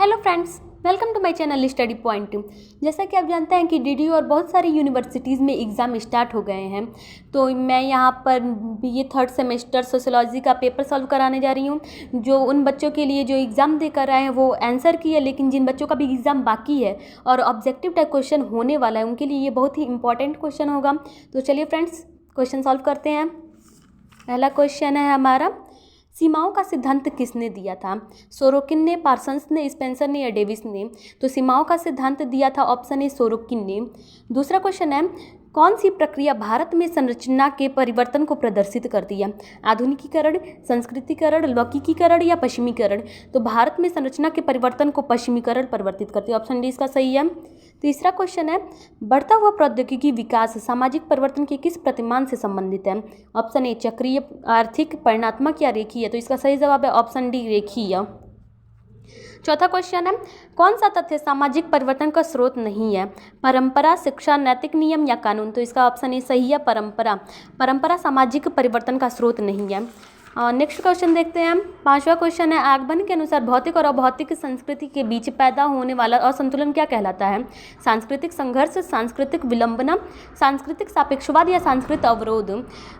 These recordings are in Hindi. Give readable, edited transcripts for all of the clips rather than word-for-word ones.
Hello friends, welcome to my channel study point. जैसा कि आप जानते हैं कि डीडीयू और बहुत सारी यूनिवर्सिटीज़ में एग्ज़ाम स्टार्ट हो गए हैं, तो मैं यहाँ पर बीए थर्ड सेमेस्टर सोशियोलॉजी का पेपर सॉल्व कराने जा रही हूँ। जो उन बच्चों के लिए जो एग्ज़ाम दे कर आए हैं वो आंसर की है, लेकिन जिन बच्चों का भी एग्ज़ाम बाकी है और ऑब्जेक्टिव टाइप क्वेश्चन होने वाला है उनके लिए ये बहुत ही इंपॉर्टेंट क्वेश्चन होगा। तो चलिए फ्रेंड्स, क्वेश्चन सॉल्व करते हैं। पहला क्वेश्चन है हमारा, सीमाओं का सिद्धांत किसने दिया था? सोरोकिन ने, पार्सन्स ने, स्पेंसर ने या डेविस ने? तो सीमाओं का सिद्धांत दिया था ऑप्शन ए सोरोकिन ने। दूसरा क्वेश्चन है, कौन सी प्रक्रिया भारत में संरचना के परिवर्तन को प्रदर्शित करती है? आधुनिकीकरण, संस्कृतिकरण, लौकिकीकरण या पश्चिमीकरण? तो भारत में संरचना के परिवर्तन को पश्चिमीकरण परिवर्तित करती है। ऑप्शन डी इसका सही है। तीसरा क्वेश्चन है, बढ़ता हुआ प्रौद्योगिकी विकास सामाजिक परिवर्तन के किस प्रतिमान से संबंधित है? ऑप्शन ए चक्रीय, आर्थिक, परिणात्मक या रेखीय? तो इसका सही जवाब है ऑप्शन डी रेखीय। चौथा क्वेश्चन है, कौन सा तथ्य सामाजिक परिवर्तन का स्रोत नहीं है? परंपरा, शिक्षा, नैतिक नियम या कानून? तो इसका ऑप्शन ए सही है, परंपरा सामाजिक परिवर्तन का स्रोत नहीं है। नेक्स्ट क्वेश्चन देखते हैं। पांचवा क्वेश्चन है, आगमन के अनुसार भौतिक और अभौतिक संस्कृति के बीच पैदा होने वाला असंतुलन क्या कहलाता है? सांस्कृतिक संघर्ष, सांस्कृतिक विलंबना, सांस्कृतिक सापेक्षवाद या सांस्कृतिक अवरोध?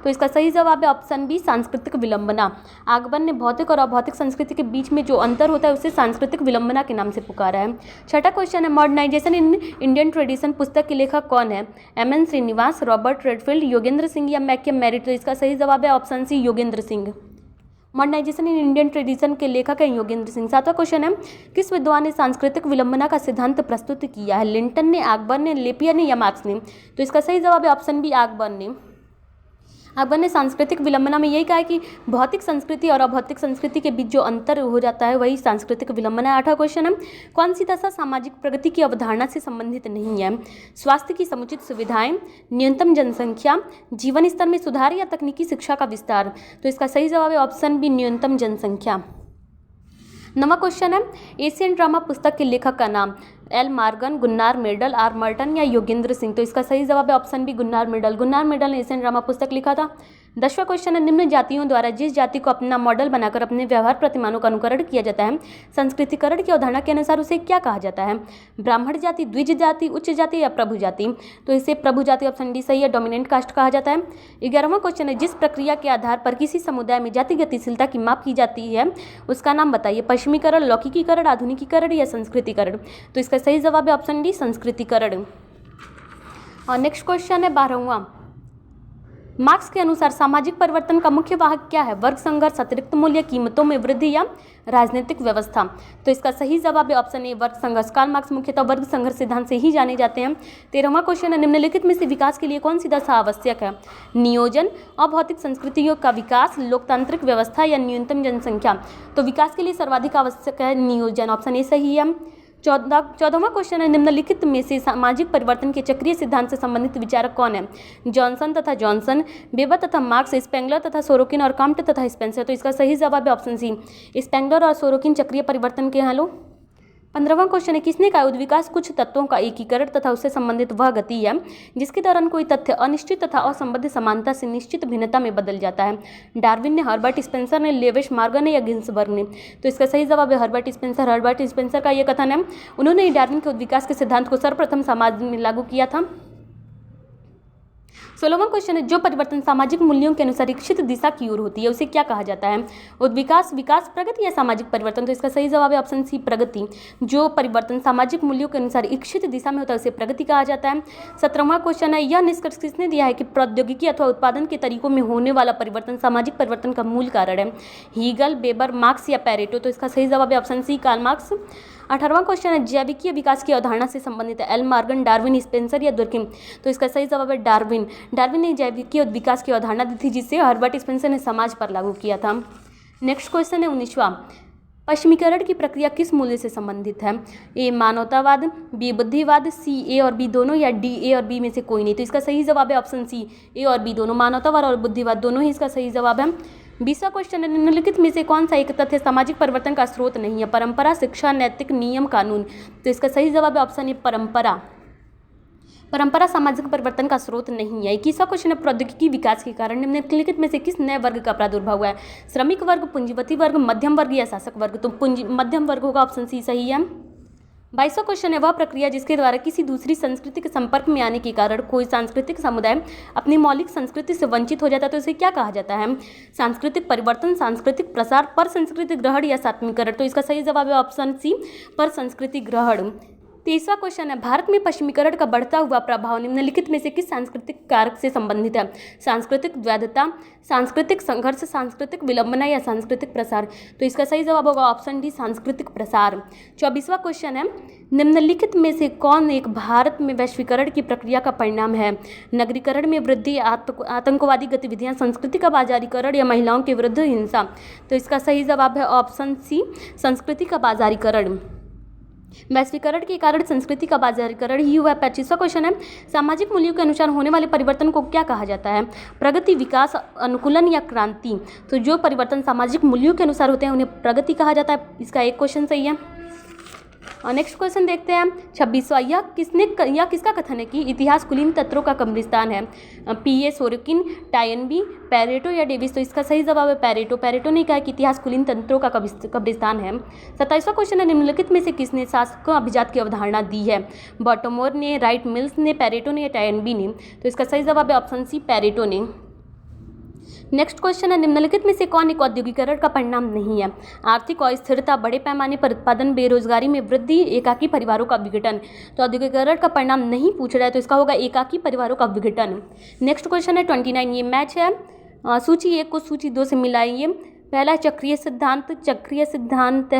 तो इसका सही जवाब है ऑप्शन बी, सांस्कृतिक विलंबना। आगमन ने भौतिक और अभौतिक संस्कृति के बीच में जो अंतर होता है उसे सांस्कृतिक विलंबना के नाम से पुकारा है। छठा क्वेश्चन है, मॉडर्नाइजेशन इन इंडियन ट्रेडिशन पुस्तक के लेखक कौन है? M N. Srinivas, Robert Redfield, Yogendra Singh या मैककेम मेरिट? तो इसका सही जवाब है option C, Yogendra Singh. Modernisation in Indian tradition के लेखक हैं योगेंद्र सिंह। सातवां क्वेश्चन है, किस विद्वान ने सांस्कृतिक विलंबना का सिद्धांत प्रस्तुत किया है? लिंटन ने, अकबर ने, लेपियर ने या मार्क्स ने? तो इसका सही जवाब है ऑप्शन बी, अकबर ने। अकबर ने सांस्कृतिक विलंबना में यही कहा है कि भौतिक संस्कृति और अभौतिक संस्कृति के बीच जो अंतर हो जाता है वही सांस्कृतिक विलंबना है। आठवां क्वेश्चन है, कौन सी दशा सामाजिक प्रगति की अवधारणा से संबंधित नहीं है? स्वास्थ्य की समुचित सुविधाएं, न्यूनतम जनसंख्या, जीवन स्तर में सुधार या तकनीकी शिक्षा का विस्तार? तो इसका सही जवाब है ऑप्शन बी, न्यूनतम जनसंख्या। नवा क्वेश्चन है, एशियन ड्रामा पुस्तक के लेखक का नाम? L Morgan, Gunnar Myrdal, R Merton या योगेंद्र सिंह? तो इसका सही जवाब है option B, Gunnar Myrdal. Gunnar Myrdal ने एशियन ड्रामा पुस्तक लिखा था। 10वां क्वेश्चन है, निम्न जातियों द्वारा जिस जाति को अपना मॉडल बनाकर अपने व्यवहार प्रतिमानों का अनुकरण किया जाता है, संस्कृतिकरण की अवधारणा के अनुसार उसे क्या कहा जाता है? ब्राह्मण जाति, द्विज जाति, उच्च जाति या प्रभु जाति? तो इसे प्रभु जाति, ऑप्शन डी सही है, डोमिनेंट कास्ट कहा जाता है। 11वां क्वेश्चन है, जिस प्रक्रिया के आधार पर किसी समुदाय में जाति गतिशीलता की माप की जाती है उसका नाम बताइए? पश्चिमीकरण, लौकिकीकरण, आधुनिकीकरण या संस्कृतिकरण? तो इसका सही जवाब है ऑप्शन डी, संस्कृतिकरण। और नेक्स्ट क्वेश्चन है 12वां, मार्क्स के अनुसार सामाजिक परिवर्तन का मुख्य वाहक क्या है? वर्ग संघर्ष, अतिरिक्त मूल्य, कीमतों में वृद्धि या राजनीतिक व्यवस्था? तो इसका सही जवाब है ऑप्शन ए, वर्ग संघर्ष। कार्ल मार्क्स मुख्यतः वर्ग संघर्ष सिद्धांत से ही जाने जाते हैं। 13वां क्वेश्चन है, निम्नलिखित में से विकास के लिए कौन सी दशा आवश्यक है? नियोजन, अभौतिक संस्कृतियों का विकास, लोकतांत्रिक व्यवस्था या न्यूनतम जनसंख्या? तो विकास के लिए सर्वाधिक आवश्यक है नियोजन, ऑप्शन ए सही है। 14वां क्वेश्चन है, निम्नलिखित में से सामाजिक परिवर्तन के चक्रीय सिद्धांत से संबंधित विचारक कौन है? जॉनसन तथा जॉनसन, वेबर तथा मार्क्स, स्पेंगलर तथा सोरोकिन और काम्ट तथा स्पेंसर? तो इसका सही जवाब है ऑप्शन सी, स्पेंगलर और सोरोकिन चक्रीय परिवर्तन के हैं लोग। 15वां क्वेश्चन है, किसने कहा उद्विकास कुछ तत्वों का एकीकरण तथा उससे संबंधित वह गति है जिसके दौरान कोई तथ्य अनिश्चित तथा असंबद्ध समानता से निश्चित भिन्नता में बदल जाता है? डार्विन ने, हर्बर्ट स्पेंसर ने, लेविस मॉर्गन ने या गिन्सबर्ग ने? तो इसका सही जवाब है हर्बर्ट स्पेंसर। हर्बर्ट स्पेंसर का यह कथन है, उन्होंने डार्विन के उद्विकास के सिद्धांत को सर्वप्रथम समाज में लागू किया था। 16वां क्वेश्चन है, जो परिवर्तन सामाजिक मूल्यों के अनुसार इच्छित दिशा की ओर होती है उसे क्या कहा जाता है? उद्विकास, विकास, प्रगति या सामाजिक परिवर्तन? तो इसका सही जवाब है ऑप्शन सी, प्रगति। जो परिवर्तन सामाजिक मूल्यों के अनुसार इच्छित दिशा में होता है उसे प्रगति कहा जाता है। 17वां क्वेश्चन है, यह निष्कर्ष किसने दिया है कि प्रौद्योगिकी अथवा उत्पादन के तरीकों में होने वाला परिवर्तन सामाजिक परिवर्तन का मूल कारण है? हीगल, वेबर, मार्क्स या पैरेटो? तो इसका सही जवाब है ऑप्शन सी, कार्ल मार्क्स। 18वां क्वेश्चन है, जैविकीय विकास की अवधारणा से संबंधित है? एल मार्गन, डार्विन, स्पेंसर या दुर्किम? तो इसका सही जवाब है डार्विन। डार्विन ने जैविकीय विकास की अवधारणा दी थी जिसे हर्बर्ट स्पेंसर ने समाज पर लागू किया था। नेक्स्ट क्वेश्चन है 19वां, पश्चिमीकरण की प्रक्रिया किस मूल्य से संबंधित है? ए मानवतावाद, बी बुद्धिवाद, सी ए और बी दोनों या डी ए और बी में से कोई नहीं? तो इसका सही जवाब है ऑप्शन सी, ए और बी दोनों, मानवतावाद और बुद्धिवाद दोनों ही इसका सही जवाब है। 20वां क्वेश्चन है, निम्नलिखित में से कौन सा एक तथ्य सामाजिक परिवर्तन का स्रोत नहीं है? परंपरा, शिक्षा, नैतिक नियम, कानून? तो इसका सही जवाब है ऑप्शन ए, परंपरा। परंपरा सामाजिक परिवर्तन का स्रोत नहीं है। 21वां क्वेश्चन है प्रौद्योगिकी विकास के कारण निम्नलिखित में से किस नए वर्ग का प्रादुर्भाव हुआ है? श्रमिक वर्ग, पूंजीपति वर्ग, मध्यम वर्ग या शासक वर्ग? तो मध्यम वर्ग होगा, ऑप्शन सी सही है। 22वां क्वेश्चन है वह प्रक्रिया जिसके द्वारा किसी दूसरी संस्कृति के संपर्क में आने के कारण कोई सांस्कृतिक समुदाय अपनी मौलिक संस्कृति से वंचित हो जाता है, तो इसे क्या कहा जाता है? सांस्कृतिक परिवर्तन, सांस्कृतिक प्रसार, पर संस्कृति ग्रहण या सात्विकरण? तो इसका सही जवाब है ऑप्शन सी, पर संस्कृति ग्रहण। 23वां क्वेश्चन है भारत में पश्चिमीकरण का बढ़ता हुआ प्रभाव निम्नलिखित में से किस सांस्कृतिक कारक से संबंधित है? सांस्कृतिक वैधता, सांस्कृतिक संघर्ष, सांस्कृतिक विलंबना या सांस्कृतिक प्रसार? तो इसका सही जवाब होगा ऑप्शन डी, सांस्कृतिक प्रसार। 24वां क्वेश्चन है निम्नलिखित में से कौन एक भारत में वैश्वीकरण की प्रक्रिया का परिणाम है? नगरीकरण में वृद्धि, आतंकवादी गतिविधियां, संस्कृति का बाजारीकरण या महिलाओं के विरुद्ध हिंसा? तो इसका सही जवाब है ऑप्शन सी, संस्कृति का बाजारीकरण। वैश्वीकरण के कारण संस्कृति का बाजारीकरण ही हुआ। 25वां क्वेश्चन है सामाजिक मूल्यों के अनुसार होने वाले परिवर्तन को क्या कहा जाता है? प्रगति, विकास, अनुकूलन या क्रांति? तो जो परिवर्तन सामाजिक मूल्यों के अनुसार होते हैं उन्हें प्रगति कहा जाता है। इसका एक क्वेश्चन सही है। और नेक्स्ट क्वेश्चन देखते हैं 26वां, यह किसका कथन है कि इतिहास कुलीन तंत्रों का कब्रिस्तान है? पीए सोरोकिन, टायनबी, पेरेटो या डेविस? तो इसका सही जवाब है पेरेटो। पेरेटो ने कहा कि इतिहास कुलीन तंत्रों का कब्रिस्तान है। 27वां क्वेश्चन है निम्नलिखित में से किसने शासक अभिजात की अवधारणा दी है? बॉटोमोर ने, राइट मिल्स ने, पेरेटो ने या टायनबी ने? तो इसका सही जवाब है ऑप्शन सी, पेरेटो ने। नेक्स्ट क्वेश्चन है निम्नलिखित में से कौन एक औद्योगिकरण का परिणाम नहीं है? आर्थिक अस्थिरता, बड़े पैमाने पर उत्पादन, बेरोजगारी में वृद्धि, एकाकी परिवारों का विघटन? तो औद्योगिकरण का परिणाम नहीं पूछ रहा है, तो इसका होगा एकाकी परिवारों का विघटन। नेक्स्ट क्वेश्चन है 29, ये मैच है, सूची 1 को सूची 2 से मिलाइए। पहला चक्रीय सिद्धांत, चक्रीय सिद्धांत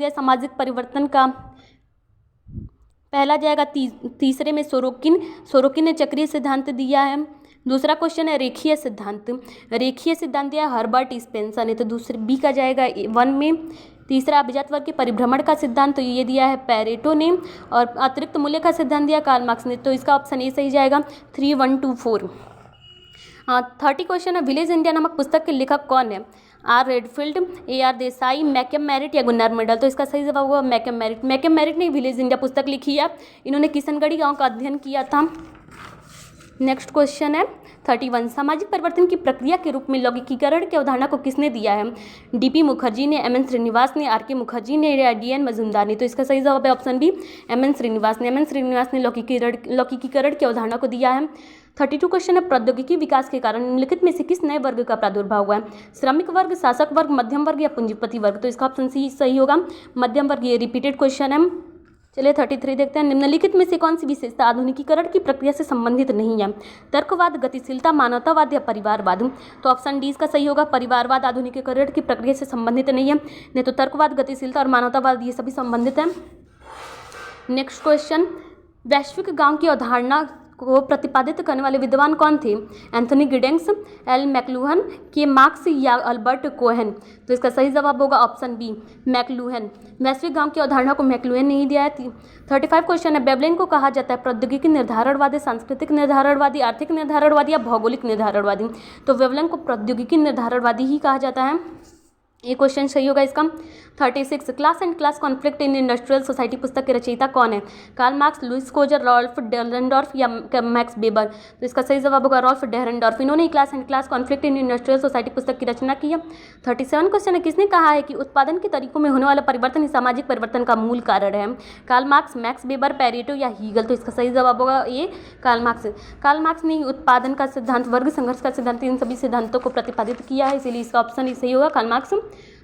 है सामाजिक परिवर्तन का। पहला जाएगा तीसरे में सोरोकिन ने चक्रीय सिद्धांत दिया है। दूसरा क्वेश्चन है रेखीय सिद्धांत दिया हर्बर्ट स्पेंसर ने, तो दूसरे बी का जाएगा 1 में। तीसरा अभिजात वर्ग के परिभ्रमण का सिद्धांत, तो ये दिया है पेरेटो ने। और अतिरिक्त मूल्य का सिद्धांत दिया कार्ल मार्क्स ने, तो इसका ऑप्शन ए सही जाएगा 3, 1, 2, 4। 30 क्वेश्चन है विलेज इंडिया नामक पुस्तक के लेखक कौन है? R Redfield, A R Desai, McKim Marriott या गुन्नार मेडल? तो इसका सही जवाब होगा मैकम मेरिट ने विलेज इंडिया पुस्तक लिखी है। इन्होंने किशनगढ़ी गांव का अध्ययन किया था। नेक्स्ट क्वेश्चन है 31, सामाजिक परिवर्तन की प्रक्रिया के रूप में लौकिकीकरण की अवधारणा को किसने दिया है? डीपी मुखर्जी ने, एम एन श्रीनिवास ने, आर के मुखर्जी ने या DN मजूमदार ने? तो इसका सही जवाब है option B, M N Srinivas ने लौकिकीकरण की अवधारणा को दिया है। 32 क्वेश्चन है प्रौद्योगिकी विकास के कारण निम्नलिखित में से किस नए वर्ग का प्रादुर्भाव हुआ है? श्रमिक वर्ग, शासक वर्ग, मध्यम वर्ग या पूंजीपति वर्ग? तो इसका ऑप्शन सी सही होगा, मध्यम वर्ग। ये रिपीटेड क्वेश्चन है। चलिए 33 देखते हैं निम्नलिखित में से कौन सी विशेषता आधुनिकीकरण की प्रक्रिया से संबंधित नहीं है? तर्कवाद, गतिशीलता, मानवतावाद या परिवारवाद? तो ऑप्शन डी इसका सही होगा, परिवारवाद आधुनिकीकरण की प्रक्रिया से संबंधित नहीं है। नहीं तो तर्कवाद, गतिशीलता और मानवतावाद ये सभी संबंधित हैं। नेक्स्ट क्वेश्चन, वैश्विक गांव की अवधारणा को प्रतिपादित करने वाले विद्वान कौन थे? एंथनी गिडेंस, एल मैक्लूहन, के मार्क्स या अल्बर्ट कोहेन? तो इसका सही जवाब होगा ऑप्शन बी, मैक्लूहन। वैश्विक गांव की अवधारणा को मैक्लूहन ने ही दिया है। 35 क्वेश्चन है वेवलेन को कहा जाता है प्रौद्योगिकी निर्धारणवादी, सांस्कृतिक निर्धारणवादी, आर्थिक निर्धारणवादी या भौगोलिक निर्धारणवादी? तो वेवलेन को प्रौद्योगिकी निर्धारणवादी ही कहा जाता है। ये क्वेश्चन सही होगा इसका। 36, class and class conflict in industrial society पुस्तक के रचयिता कौन है? Karl Marx, Lewis Coser, Ralf Dahrendorf या मैक्स वेबर? तो इसका सही जवाब होगा रॉल्फ डेहरेनडॉर्फ। इन्होंने class and class conflict in industrial society पुस्तक की रचना की है। 37 क्वेश्चन है किसने कहा है कि उत्पादन के तरीकों में होने वाला परिवर्तन ही सामाजिक परिवर्तन का मूल कारण है? Karl Marx, Max Weber, Pareto या हीगल? तो इसका सही जवाब होगा ये कार्ल मार्क्स ने उत्पादन का सिद्धांत, वर्ग संघर्ष का सिद्धांत, इन सभी सिद्धांतों को प्रतिपादित किया है, इसीलिए इसका ऑप्शन ही सही होगा कार्ल मार्क्स।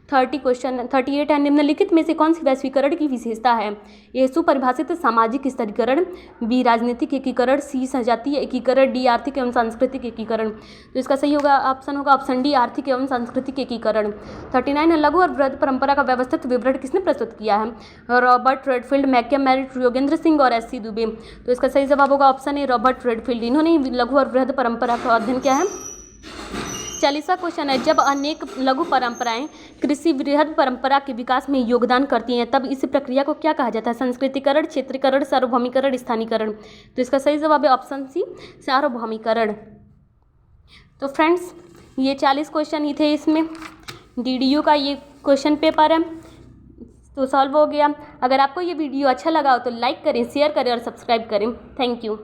38 है निम्नलिखित में से कौन सी वैश्वीकरण की विशेषता है? ए सुपरिभाषित सामाजिक स्तरीकरण, बी राजनीतिक एकीकरण, सी सजातीय एकीकरण, डी आर्थिक एवं सांस्कृतिक एकीकरण? तो इसका सही होगा ऑप्शन ऑप्शन डी, आर्थिक एवं सांस्कृतिक एकीकरण। 39 है लघु और वृहद परंपरा का व्यवस्थित विवरण किसने प्रस्तुत किया है? Robert Redfield, McKim Marriott, Yogendra Singh और SC दुबे? तो इसका सही जवाब होगा ऑप्शन ए, रॉबर्ट रेडफील्ड। इन्होंने लघु और वृहद परंपरा का अध्ययन किया है। 40वां क्वेश्चन है जब अनेक लघु परंपराएं कृषि वृहद परंपरा के विकास में योगदान करती हैं तब इस प्रक्रिया को क्या कहा जाता है? संस्कृतिकरण, क्षेत्रीकरण, सार्वभौमिकरण, स्थानीयकरण? तो इसका सही जवाब है ऑप्शन सी, सार्वभौमिकरण। तो फ्रेंड्स ये 40 क्वेश्चन ही थे इसमें। DDU का ये क्वेश्चन पेपर है। तो सॉल्व हो गया। अगर आपको ये वीडियो अच्छा लगा हो तो लाइक करें, शेयर करें और सब्सक्राइब करें। Thank you.